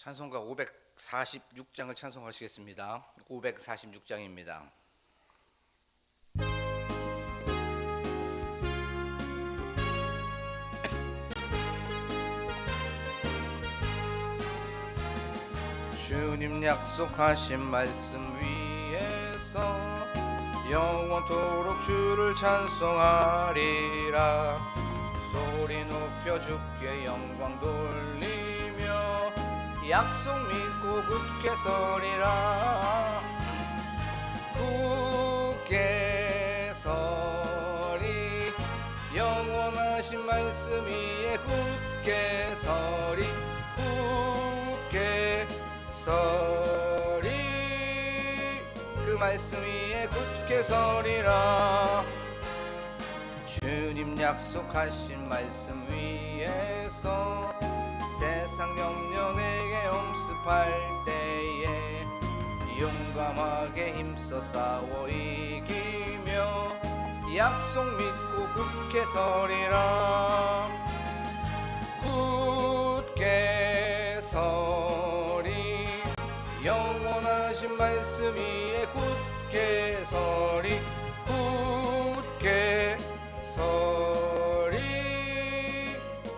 찬송가 546장을 찬송하시겠습니다. 546장입니다. 주님 약속하신 말씀 위에서 영원토록 주를 찬송하리라. 소리 높여 주께 영광 돌리며 약속 믿고 굳게 서리라. 굳게 서리 영원하신 말씀 위에 굳게 서리. 굳게 서리 그 말씀 위에 굳게 서리라. 주님 약속하신 말씀 위에서 세상 염려 내게 엄습할 때에 용감하게 힘써 싸워 이기며 약속 믿고 굳게 서리라. 굳게 서리 영원하신 말씀 위에 굳게 서리. 굳게 서리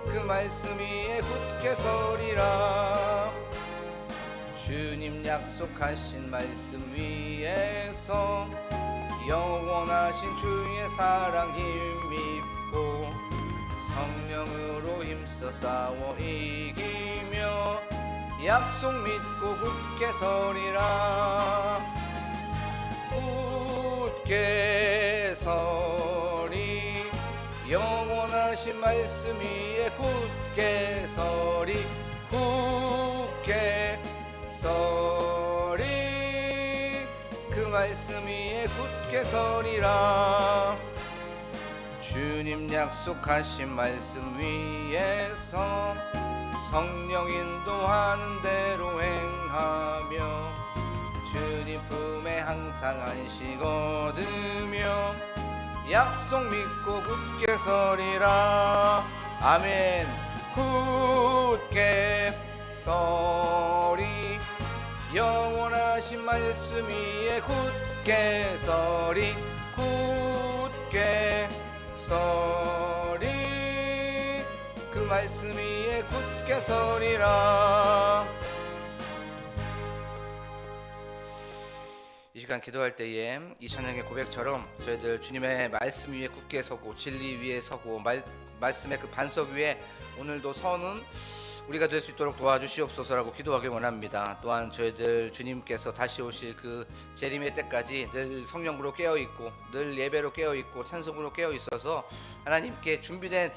그 말씀 위에 굳게 서리라. 주님 약속하신 말씀 위에서 영원하신 주의 사랑 힘입고 성령으로 힘써 싸워 이기며 약속 믿고 굳게 서리라. 굳게 서리 영원하신 말씀 위에 굳게 서리. 굳게 서리 그 말씀 위에 굳게 서리라. 주님 약속하신 말씀 위에서 성령 인도하는 대로 행하며 주님 품에 항상 안식 얻으며 약속 믿고 굳게 서리라. 아멘. 굳게 서리 영원하신 말씀 위에 굳게 서리. 굳게 서리 그 말씀 위에 굳게 서리라. 이 시간 기도할 때에 이 찬양의 고백처럼 저희들 주님의 말씀 위에 굳게 서고 진리 위에 서고 말씀의 그 반석 위에 오늘도 서는 우리가 될 수 있도록 도와주시옵소서라고 기도하길 원합니다. 또한 저희들 주님께서 다시 오실 그 재림의 때까지 늘 성령으로 깨어있고 늘 예배로 깨어있고 찬송으로 깨어있어서 하나님께 준비된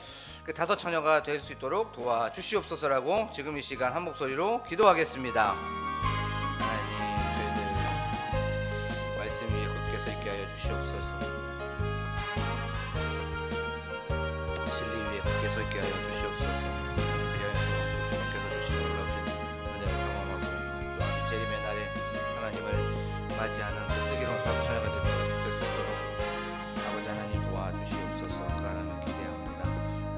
그 다섯 처녀가 될 수 있도록 도와주시옵소서라고 지금 이 시간 한 목소리로 기도하겠습니다. 하나님, 저희들 말씀 위에 굳게 서 있게 하여 주시옵소서. 진리 위에 굳게 서 있게 하여 주시옵소서. 맞이하는 그 슬기로운 다섯 처녀가 될 수 있도록 아버지 하나님 도와주시옵소서. 그러면 기대합니다.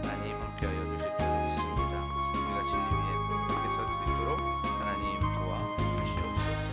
하나님 함께하여 주실 줄 믿습니다. 우리가 진리 위에 굳게 설 수 있도록 하나님 도와주시옵소서.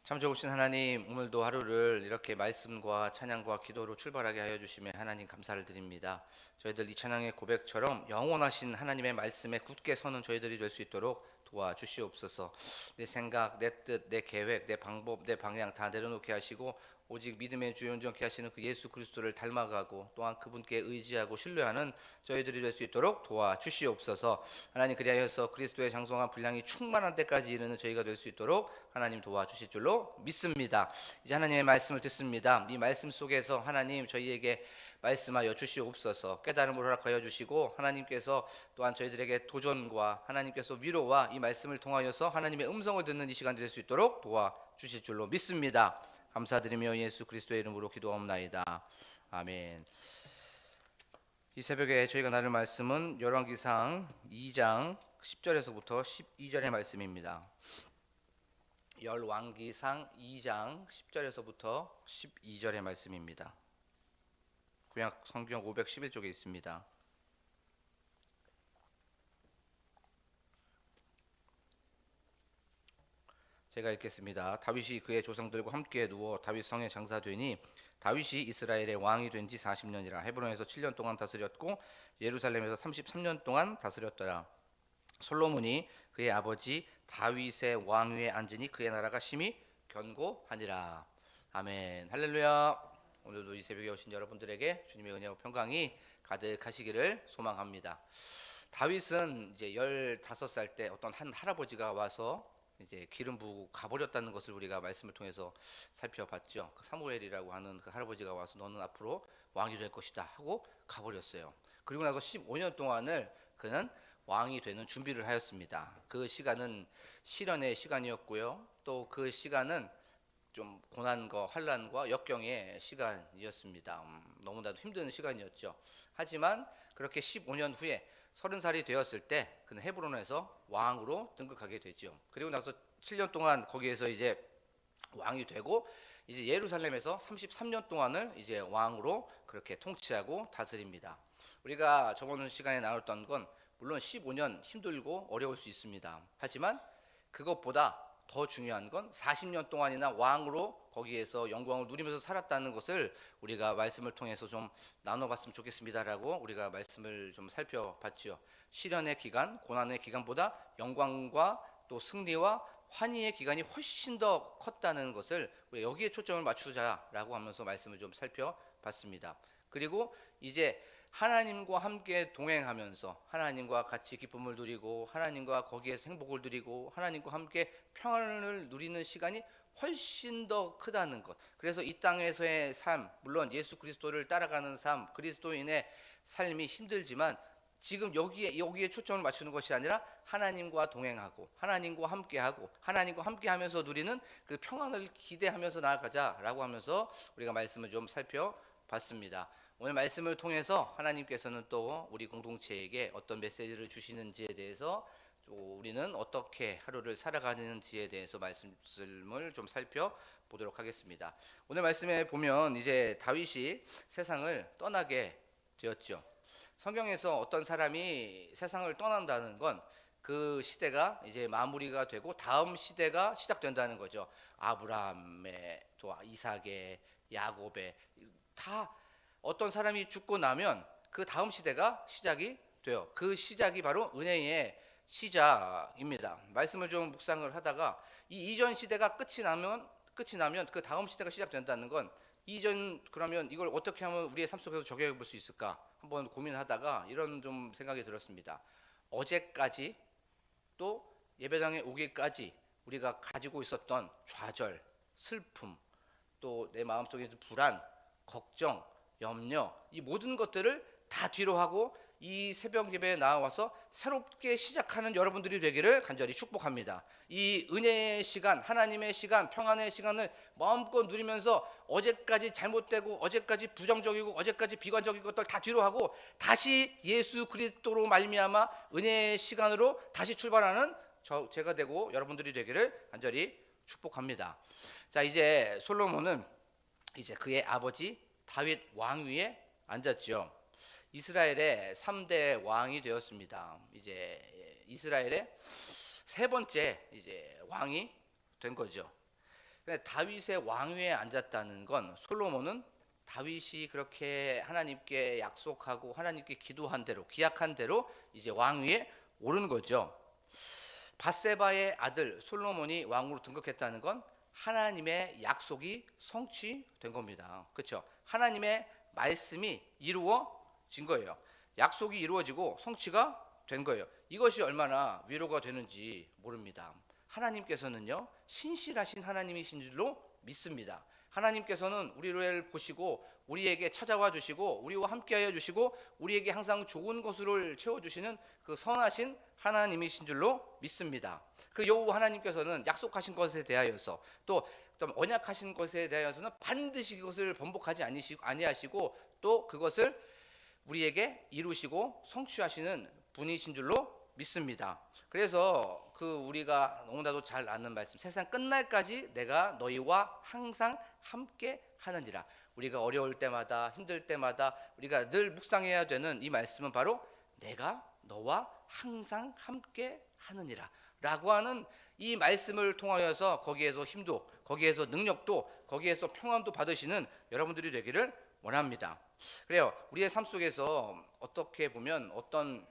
참 좋으신 하나님, 오늘도 하루를 이렇게 말씀과 찬양과 기도로 출발하게 하여 주시며 하나님 감사를 드립니다. 저희들 이 찬양의 고백처럼 영원하신 하나님의 말씀에 굳게 서는 저희들이 될 수 있도록 도와주시옵소서. 내 생각, 내 뜻, 내 계획, 내 방법, 내 방향 다 내려놓게 하시고 오직 믿음의 주 온전케 하시는 그 예수 그리스도를 닮아가고 또한 그분께 의지하고 신뢰하는 저희들이 될 수 있도록 도와주시옵소서. 하나님, 그리하여서 그리스도의 장성한 분량이 충만한 때까지 이르는 저희가 될 수 있도록 하나님 도와주실 줄로 믿습니다. 이제 하나님의 말씀을 듣습니다. 이 말씀 속에서 하나님 저희에게 말씀하여 주시옵소서. 깨달음을 허락하여 주시고 하나님께서 또한 저희들에게 도전과 하나님께서 위로와 이 말씀을 통하여서 하나님의 음성을 듣는 이 시간이 될 수 있도록 도와주실 줄로 믿습니다. 감사드리며 예수 그리스도의 이름으로 기도하옵나이다. 아멘. 이 새벽에 저희가 나눌 말씀은 열왕기상 2장 10절에서부터 12절의 말씀입니다. 열왕기상 2장 10절에서부터 12절의 말씀입니다. 구약 성경 511쪽에 있습니다. 제가 읽겠습니다. 다윗이 그의 조상들과 함께 누워 다윗 성에 장사되니 다윗이 이스라엘의 왕이 된 지 40년이라. 헤브론에서 7년 동안 다스렸고 예루살렘에서 33년 동안 다스렸더라. 솔로몬이 그의 아버지 다윗의 왕위에 앉으니 그의 나라가 심히 견고하니라. 아멘. 할렐루야. 오늘도 이 새벽에 오신 여러분들에게 주님의 은혜와 평강이 가득하시기를 소망합니다. 다윗은 이제 15살 때 어떤 한 할아버지가 와서 이제 기름 부고 가버렸다는 것을 우리가 말씀을 통해서 살펴봤죠. 그 사무엘이라고 하는 그 할아버지가 와서 너는 앞으로 왕이 될 것이다 하고 가버렸어요. 그리고 나서 15년 동안을 그는 왕이 되는 준비를 하였습니다. 그 시간은 시련의 시간이었고요. 또 그 시간은 좀 고난과 환난과 역경의 시간이었습니다. 너무나도 힘든 시간이었죠. 하지만 그렇게 15년 후에 30살이 되었을 때 그는 헤브론에서 왕으로 등극하게 되죠. 그리고 나서 7년 동안 거기에서 이제 왕이 되고 이제 예루살렘에서 33년 동안을 이제 왕으로 그렇게 통치하고 다스립니다. 우리가 저번 시간에 나눴던 건 물론 15년 힘들고 어려울 수 있습니다. 하지만 그것보다 더 중요한 건 40년 동안이나 왕으로 거기에서 영광을 누리면서 살았다는 것을 우리가 말씀을 통해서 좀 나눠봤으면 좋겠습니다라고 우리가 말씀을 좀 살펴봤죠. 시련의 기간, 고난의 기간보다 영광과 또 승리와 환희의 기간이 훨씬 더 컸다는 것을 우리가 여기에 초점을 맞추자라고 하면서 말씀을 좀 살펴봤습니다. 그리고 이제 하나님과 함께 동행하면서 하나님과 같이 기쁨을 누리고 하나님과 거기에서 행복을 누리고 하나님과 함께 평안을 누리는 시간이 훨씬 더 크다는 것. 그래서 이 땅에서의 삶, 물론 예수 그리스도를 따라가는 삶, 그리스도인의 삶이 힘들지만 지금 여기에 초점을 맞추는 것이 아니라 하나님과 동행하고 하나님과 함께하고 하나님과 함께하면서 누리는 그 평안을 기대하면서 나아가자라고 하면서 우리가 말씀을 좀 살펴봤습니다. 오늘 말씀을 통해서 하나님께서는 또 우리 공동체에게 어떤 메시지를 주시는지에 대해서 우리는 어떻게 하루를 살아가는지에 대해서 말씀을 좀 살펴보도록 하겠습니다. 오늘 말씀에 보면 이제 다윗이 세상을 떠나게 되었죠. 성경에서 어떤 사람이 세상을 떠난다는 건 그 시대가 이제 마무리가 되고 다음 시대가 시작된다는 거죠. 아브라함의 또 이삭의 야곱의 다 어떤 사람이 죽고 나면 그 다음 시대가 시작이 돼요. 그 시작이 바로 은혜의 시작입니다. 말씀을 좀 묵상을 하다가 이 이전 시대가 끝이 나면 그 다음 시대가 시작된다는 건 이전 그러면 이걸 어떻게 하면 우리의 삶 속에서 적용해 볼 수 있을까 한번 고민하다가 이런 좀 생각이 들었습니다. 어제까지 또 예배당에 오기까지 우리가 가지고 있었던 좌절, 슬픔, 또 내 마음속에 불안, 걱정, 염려, 이 모든 것들을 다 뒤로 하고 이 새벽 예배에 나와서 새롭게 시작하는 여러분들이 되기를 간절히 축복합니다. 이 은혜의 시간, 하나님의 시간, 평안의 시간을 마음껏 누리면서 어제까지 잘못되고 어제까지 부정적이고 어제까지 비관적인 것들 다 뒤로 하고 다시 예수 그리스도로 말미암아 은혜의 시간으로 다시 출발하는 제가 되고 여러분들이 되기를 간절히 축복합니다. 자, 이제 솔로몬은 이제 그의 아버지 다윗 왕위에 앉았죠. 이스라엘의 3대 왕이 되었습니다. 이제 이스라엘의 세 번째 이제 왕이 된 거죠. 근데 다윗의 왕위에 앉았다는 건 솔로몬은 다윗이 그렇게 하나님께 약속하고 하나님께 기도한 대로 기약한 대로 이제 왕위에 오른 거죠. 밧세바의 아들 솔로몬이 왕으로 등극했다는 건 하나님의 약속이 성취된 겁니다. 그렇죠? 하나님의 말씀이 이루어진 거예요. 약속이 이루어지고 성취가 된 거예요. 이것이 얼마나 위로가 되는지 모릅니다. 하나님께서는요, 신실하신 하나님이신 줄로 믿습니다. 하나님께서는 우리를 보시고 우리에게 찾아와 주시고 우리와 함께하여 주시고 우리에게 항상 좋은 것으로 채워주시는 그 선하신 하나님이신 줄로 믿습니다. 그 여호와 하나님께서는 약속하신 것에 대하여서 또 언약하신 것에 대하여서는 반드시 그것을 번복하지 아니하시고 또 그것을 우리에게 이루시고 성취하시는 분이신 줄로 믿습니다. 그래서 그 우리가 너무나도 잘 아는 말씀, 세상 끝날까지 내가 너희와 항상 함께 하느니라. 우리가 어려울 때마다 힘들 때마다 우리가 늘 묵상해야 되는 이 말씀은 바로 내가 너와 항상 함께 하느니라 라고 하는 이 말씀을 통하여서 거기에서 힘도, 거기에서 능력도, 거기에서 평안도 받으시는 여러분들이 되기를 원합니다. 그래요. 우리의 삶 속에서 어떻게 보면 어떤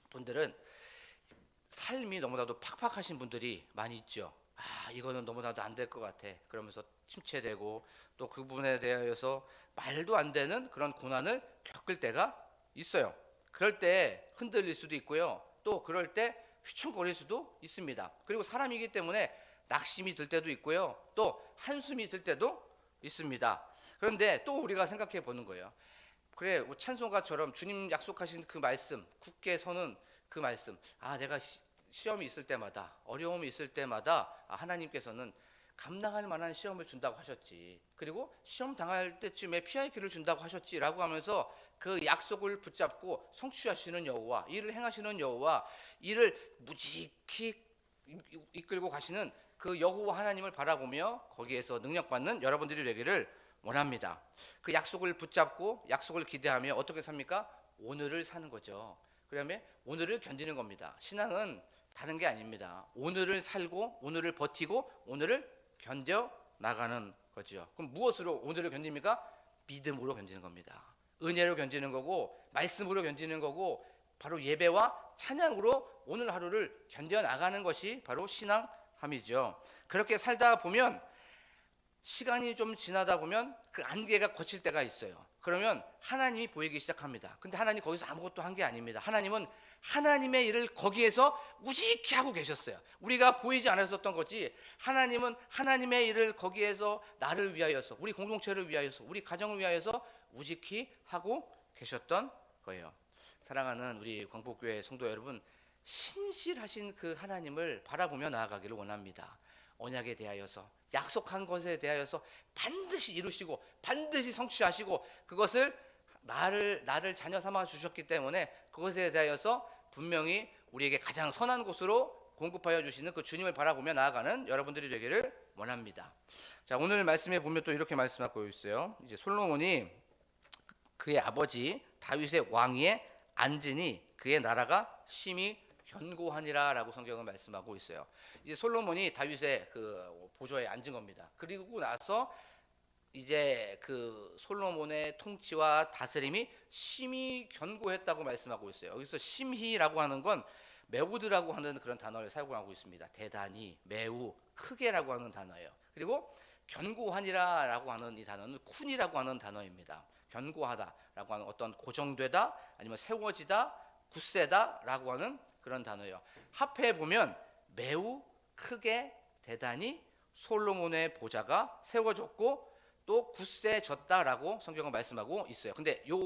분들은 삶이 너무나도 팍팍하신 분들이 많이 있죠. 이거는 너무나도 안 될 것 같아. 그러면서 침체되고 또 그 부분에 대해서 말도 안 되는 그런 고난을 겪을 때가 있어요. 그럴 때 흔들릴 수도 있고요. 또 그럴 때 휘청거릴 수도 있습니다. 그리고 사람이기 때문에 낙심이 들 때도 있고요. 또 한숨이 들 때도 있습니다. 그런데 또 우리가 생각해 보는 거예요. 그래, 찬송가처럼 주님 약속하신 그 말씀, 굳게 서는 그 말씀. 내가 시험이 있을 때마다, 어려움이 있을 때마다 하나님께서는 감당할 만한 시험을 준다고 하셨지. 그리고 시험 당할 때쯤에 피할 길을 준다고 하셨지라고 하면서 그 약속을 붙잡고 성취하시는 여호와, 이를 행하시는 여호와, 이를 무지히 이끌고 가시는 그 여호와 하나님을 바라보며 거기에서 능력받는 여러분들이 되기를 원합니다. 그 약속을 붙잡고 약속을 기대하며 어떻게 삽니까? 오늘을 사는 거죠. 그다음에 오늘을 견디는 겁니다. 신앙은 다른 게 아닙니다. 오늘을 살고 오늘을 버티고 오늘을 견뎌 나가는 거죠. 그럼 무엇으로 오늘을 견딥니까? 믿음으로 견디는 겁니다. 은혜로 견디는 거고 말씀으로 견디는 거고 바로 예배와 찬양으로 오늘 하루를 견뎌 나가는 것이 바로 신앙함이죠. 그렇게 살다 보면 시간이 좀 지나다 보면 그 안개가 걷힐 때가 있어요. 그러면 하나님이 보이기 시작합니다. 근데 하나님 거기서 아무것도 한 게 아닙니다. 하나님은 하나님의 일을 거기에서 우직히 하고 계셨어요. 우리가 보이지 않았었던 거지, 하나님은 하나님의 일을 거기에서 나를 위하여서, 우리 공동체를 위하여서, 우리 가정을 위하여서 우직히 하고 계셨던 거예요. 사랑하는 우리 광복교회 성도 여러분, 신실하신 그 하나님을 바라보며 나아가기를 원합니다. 언약에 대하여서, 약속한 것에 대하여서 반드시 이루시고 반드시 성취하시고, 그것을 나를 자녀 삼아 주셨기 때문에 그것에 대하여서 분명히 우리에게 가장 선한 곳으로 공급하여 주시는 그 주님을 바라보며 나아가는 여러분들이 되기를 원합니다. 자, 오늘 말씀에 보면 또 이렇게 말씀하고 있어요. 이제 솔로몬이 그의 아버지 다윗의 왕위에 앉으니 그의 나라가 심히 견고하니라라고 성경은 말씀하고 있어요. 이제 솔로몬이 다윗의 그 보좌에 앉은 겁니다. 그리고 나서 이제 그 솔로몬의 통치와 다스림이 심히 견고했다고 말씀하고 있어요. 여기서 심히라고 하는 건 매우드라고 하는 그런 단어를 사용하고 있습니다. 대단히, 매우, 크게라고 하는 단어예요. 그리고 견고하니라라고 하는 이 단어는 쿤이라고 하는 단어입니다. 견고하다라고 하는 어떤 고정되다, 아니면 세워지다, 굳세다라고 하는 그런 단어예요. 합해 보면 매우 크게, 대단히 솔로몬의 보좌가 세워졌고 또 굳세졌다라고 성경은 말씀하고 있어요. 근데 요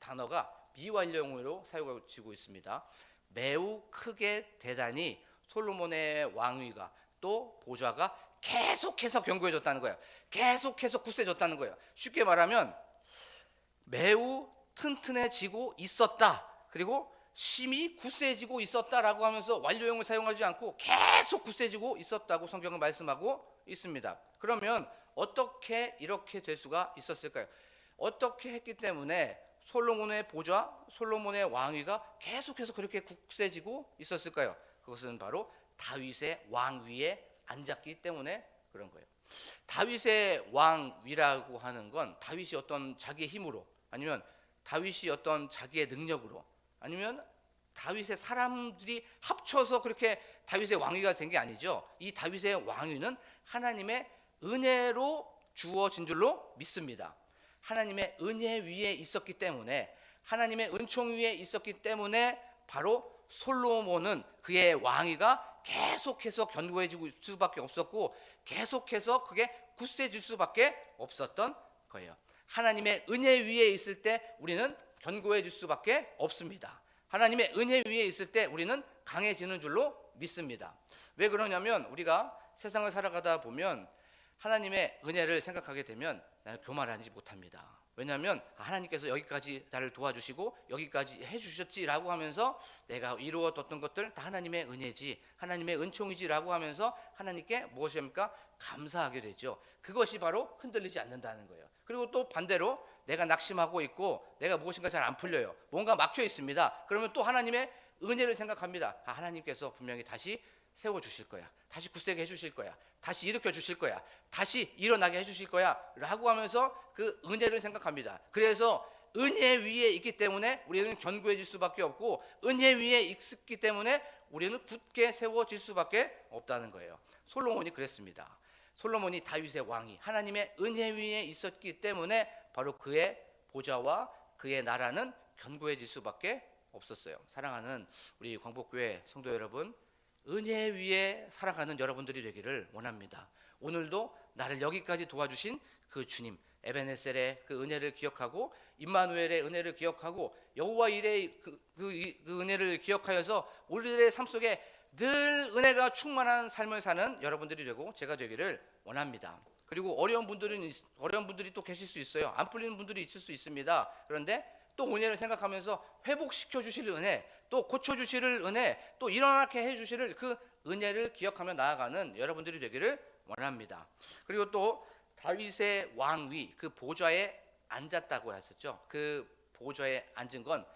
단어가 미완료형으로 사용되고 있습니다. 매우 크게, 대단히 솔로몬의 왕위가 또 보좌가 계속해서 견고해졌다는 거예요. 계속해서 굳세졌다는 거예요. 쉽게 말하면 매우 튼튼해지고 있었다, 그리고 심히 굳세지고 있었다라고 하면서 완료형을 사용하지 않고 계속 굳세지고 있었다고 성경은 말씀하고 있습니다. 그러면 어떻게 이렇게 될 수가 있었을까요? 어떻게 했기 때문에 솔로몬의 보좌, 솔로몬의 왕위가 계속해서 그렇게 굳세지고 있었을까요? 그것은 바로 다윗의 왕위에 앉았기 때문에 그런 거예요. 다윗의 왕위라고 하는 건 다윗이 어떤 자기의 힘으로, 아니면 다윗이 어떤 자기의 능력으로, 아니면 다윗의 사람들이 합쳐서 그렇게 다윗의 왕위가 된 게 아니죠. 이 다윗의 왕위는 하나님의 은혜로 주어진 줄로 믿습니다. 하나님의 은혜 위에 있었기 때문에, 하나님의 은총 위에 있었기 때문에 바로 솔로몬은 그의 왕위가 계속해서 견고해지고 수밖에 없었고 계속해서 그게 굳세질 수밖에 없었던 거예요. 하나님의 은혜 위에 있을 때 우리는 견고해질 수밖에 없습니다. 하나님의 은혜 위에 있을 때 우리는 강해지는 줄로 믿습니다. 왜 그러냐면 우리가 세상을 살아가다 보면 하나님의 은혜를 생각하게 되면 나는 교만하지 못합니다. 왜냐하면 하나님께서 여기까지 나를 도와주시고 여기까지 해주셨지라고 하면서 내가 이루어뒀던 것들 다 하나님의 은혜지, 하나님의 은총이지라고 하면서 하나님께 무엇입니까? 감사하게 되죠. 그것이 바로 흔들리지 않는다는 거예요. 그리고 또 반대로 내가 낙심하고 있고 내가 무엇인가 잘 안 풀려요. 뭔가 막혀 있습니다. 그러면 또 하나님의 은혜를 생각합니다. 하나님께서 분명히 다시 세워주실 거야. 다시 굳세게 해주실 거야. 다시 일으켜 주실 거야. 다시 일어나게 해주실 거야 라고 하면서 그 은혜를 생각합니다. 그래서 은혜 위에 있기 때문에 우리는 견고해질 수밖에 없고, 은혜 위에 있기 때문에 우리는 굳게 세워질 수밖에 없다는 거예요. 솔로몬이 그랬습니다. 솔로몬이 다윗의 왕이 하나님의 은혜 위에 있었기 때문에 바로 그의 보좌와 그의 나라는 견고해질 수밖에 없었어요. 사랑하는 우리 광복교회 성도 여러분, 은혜 위에 살아가는 여러분들이 되기를 원합니다. 오늘도 나를 여기까지 도와주신 그 주님, 에베네셀의 그 은혜를 기억하고, 임마누엘의 은혜를 기억하고, 여호와 일의 그 은혜를 기억하여서 우리들의 삶 속에 늘 은혜가 충만한 삶을 사는 여러분들이 되고 제가 되기를 원합니다. 그리고 어려운 분들이 또 계실 수 있어요. 안 풀리는 분들이 있을 수 있습니다. 그런데 또 은혜를 생각하면서 회복시켜 주실 은혜, 또 고쳐 주실 은혜, 또 일어나게 해 주실 그 은혜를 기억하며 나아가는 여러분들이 되기를 원합니다. 그리고 또 다윗의 왕위, 그 보좌에 앉았다고 했었죠. 그 보좌에 앉은 건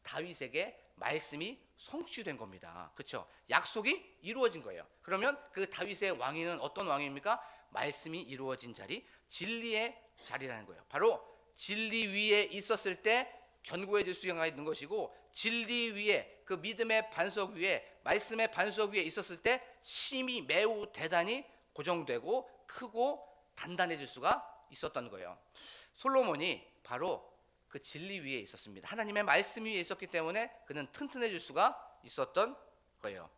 다윗에게 말씀이 성취된 겁니다. 그렇죠? 약속이 이루어진 거예요. 그러면 그 다윗의 왕위는 어떤 왕입니까? 말씀이 이루어진 자리, 진리의 자리라는 거예요. 바로 진리 위에 있었을 때 견고해질 수가 있는 것이고, 진리 위에, 그 믿음의 반석 위에, 말씀의 반석 위에 있었을 때 힘이 매우 대단히 고정되고 크고 단단해질 수가 있었던 거예요. 솔로몬이 바로 그 진리 위에 있었습니다. 하나님의 말씀 위에 있었기 때문에 그는 튼튼해질 수가 있었던 거예요.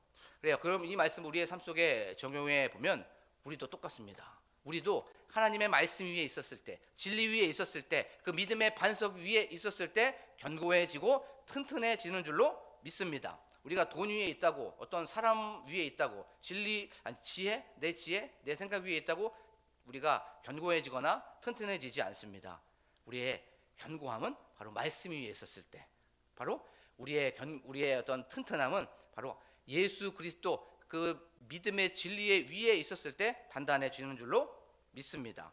그래요. 그럼 이 말씀 우리의 삶 속에 적용해 보면 우리도 똑같습니다. 우리도 하나님의 말씀 위에 있었을 때, 진리 위에 있었을 때, 그 믿음의 반석 위에 있었을 때 견고해지고 튼튼해지는 줄로 믿습니다. 우리가 돈 위에 있다고, 어떤 사람 위에 있다고, 지혜, 내 생각 위에 있다고 우리가 견고해지거나 튼튼해지지 않습니다. 우리의 견고함은 바로 말씀 위에 있었을 때, 바로 우리의 어떤 튼튼함은 바로 예수 그리스도 그 믿음의 진리의 위에 있었을 때 단단해지는 줄로 믿습니다.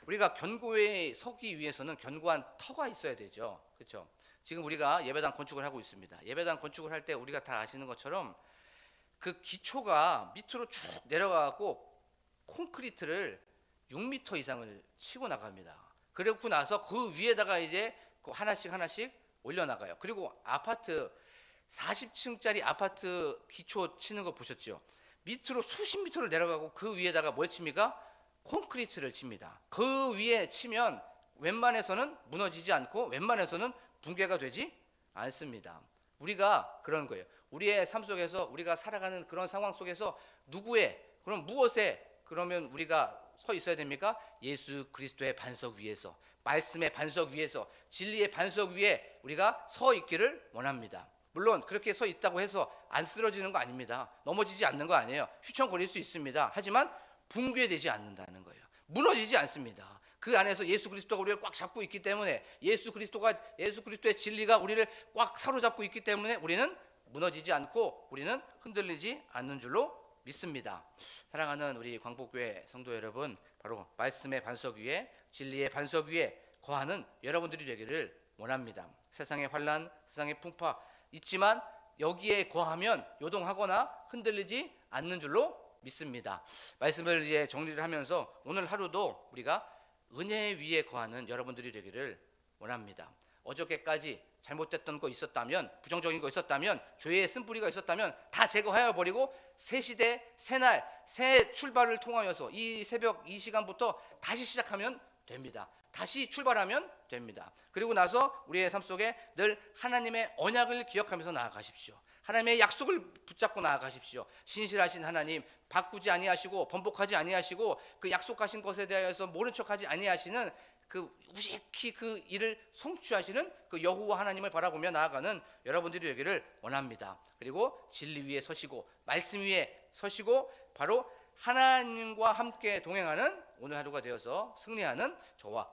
우리가 견고에 서기 위해서는 견고한 터가 있어야 되죠. 그렇죠? 지금 우리가 예배당 건축을 하고 있습니다. 예배당 건축을 할 때 우리가 다 아시는 것처럼 그 기초가 밑으로 쭉 내려가고 콘크리트를 6m 이상을 치고 나갑니다. 그리고 나서 그 위에다가 이제 하나씩 올려나가요. 그리고 아파트 40층짜리 아파트 기초 치는 거 보셨죠? 밑으로 수십 미터를 내려가고 그 위에다가 뭘 칩니까? 콘크리트를 칩니다. 그 위에 치면 웬만해서는 무너지지 않고 웬만해서는 붕괴가 되지 않습니다. 우리가 그런 거예요. 우리의 삶 속에서 우리가 살아가는 그런 상황 속에서 그럼 무엇에 그러면 우리가 서 있어야 됩니까? 예수 그리스도의 반석 위에서, 말씀의 반석 위에서, 진리의 반석 위에 우리가 서 있기를 원합니다. 물론 그렇게 서 있다고 해서 안 쓰러지는 거 아닙니다. 넘어지지 않는 거 아니에요. 휘청거릴 수 있습니다. 하지만 붕괴되지 않는다는 거예요. 무너지지 않습니다. 그 안에서 예수 그리스도가 우리를 꽉 잡고 있기 때문에, 예수 그리스도의 진리가 우리를 꽉 사로잡고 있기 때문에 우리는 무너지지 않고 우리는 흔들리지 않는 줄로 믿습니다. 사랑하는 우리 광복교회 성도 여러분, 바로 말씀의 반석 위에, 진리의 반석 위에 거하는 여러분들이 되기를 원합니다. 세상의 환난, 세상의 풍파 있지만 여기에 거하면 요동하거나 흔들리지 않는 줄로 믿습니다. 말씀을 이제 정리를 하면서 오늘 하루도 우리가 은혜 위에 거하는 여러분들이 되기를 원합니다. 어저께까지 잘못됐던 거 있었다면, 부정적인 거 있었다면, 죄의 쓴뿌리가 있었다면 다 제거하여 버리고 새 시대, 새 날, 새 출발을 통하여서 이 새벽 이 시간부터 다시 시작하면 됩니다. 다시 출발하면 됩니다. 그리고 나서 우리의 삶 속에 늘 하나님의 언약을 기억하면서 나아가십시오. 하나님의 약속을 붙잡고 나아가십시오. 신실하신 하나님, 바꾸지 아니하시고 번복하지 아니하시고 그 약속하신 것에 대하여서 모른 척하지 아니하시는 그 우직히 그 일을 성취하시는 그 여호와 하나님을 바라보며 나아가는 여러분들이 되기를 원합니다. 그리고 진리 위에 서시고 말씀 위에 서시고 바로 하나님과 함께 동행하는 오늘 하루가 되어서 승리하는 저와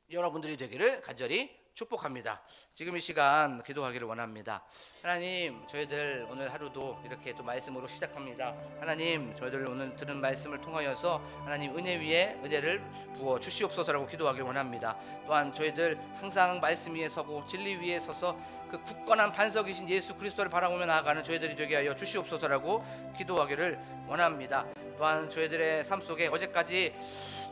여러분들이 되기를 간절히 축복합니다. 지금 이 시간 기도하기를 원합니다. 하나님, 저희들 오늘 하루도 이렇게 또 말씀으로 시작합니다. 하나님, 저희들 오늘 들은 말씀을 통하여서 하나님 은혜 위에 은혜를 부어 주시옵소서라고 기도하기를 원합니다. 또한 저희들 항상 말씀 위에 서고 진리 위에 서서 그 굳건한 반석이신 예수 그리스도를 바라보며 나아가는 저희들이 되게 하여 주시옵소서라고 기도하기를 원합니다. 또한 저희들의 삶 속에 어제까지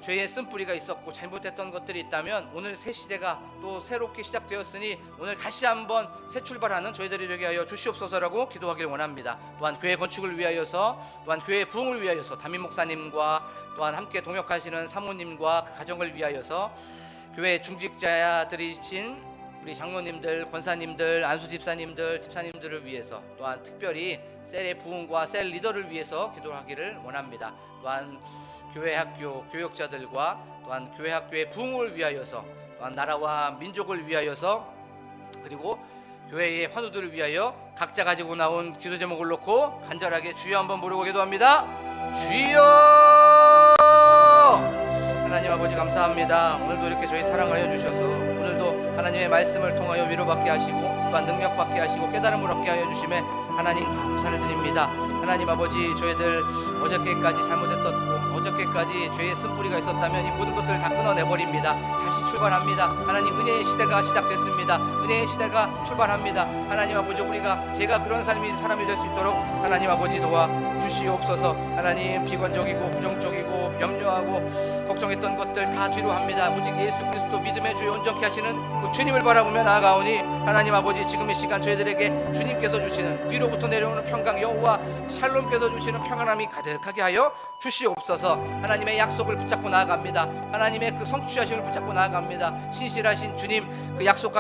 죄의 쓴뿌리가 있었고 잘못했던 것들이 있다면 오늘 새 시대가 또 새롭게 시작되었으니 오늘 다시 한번 새 출발하는 저희들이 되게 하여 주시옵소서라고 기도하기를 원합니다. 또한 교회 건축을 위하여서, 또한 교회 부흥을 위하여서 담임 목사님과 또한 함께 동역하시는 사모님과 가정을 위하여서 교회 중직자들이신 우리 장로님들, 권사님들, 안수 집사님들, 집사님들을 위해서, 또한 특별히 셀의 부흥과 셀 리더를 위해서 기도하기를 원합니다. 또한 교회 학교 교역자들과 또한 교회 학교의 부흥을 위하여서, 또한 나라와 민족을 위하여서, 그리고 교회의 환우들을 위하여 각자 가지고 나온 기도 제목을 놓고 간절하게 주여 한번 부르고 기도합니다. 주여! 하나님 아버지 감사합니다. 오늘도 이렇게 저희 사랑하여 주셔서 오늘도 하나님의 말씀을 통하여 위로받게 하시고 또한 능력받게 하시고 깨달음을 얻게 하여 주심에 하나님 감사를 드립니다. 하나님 아버지, 저희들 어저께까지 잘못했던 어저께까지 죄의 쓴뿌리가 있었다면 이 모든 것들을 다 끊어내버립니다. 다시 출발합니다. 하나님 은혜의 시대가 시작됐습니다. 은혜의 시대가 출발합니다. 하나님 아버지, 우리가 제가 그런 사람이 될 수 있도록 하나님 아버지 도와 주시옵소서. 하나님, 비관적이고 부정적이고 염려하고 걱정했던 것들 다 뒤로 합니다. 오직 예수 그리스도 믿음의 주에 온전케 하시는 그 주님을 바라보며 나아가오니 하나님 아버지, 지금 이 시간 저희들에게 주님께서 주시는 위로부터 내려오는 평강, 여호와 샬롬께서 주시는 평안함이 가득하게 하여 주시옵소서. 하나님의 약속을 붙잡고 나아갑니다. 하나님의 그 성취하심을 붙잡고 나아갑니다. 신실하신 주님, 그 약속하신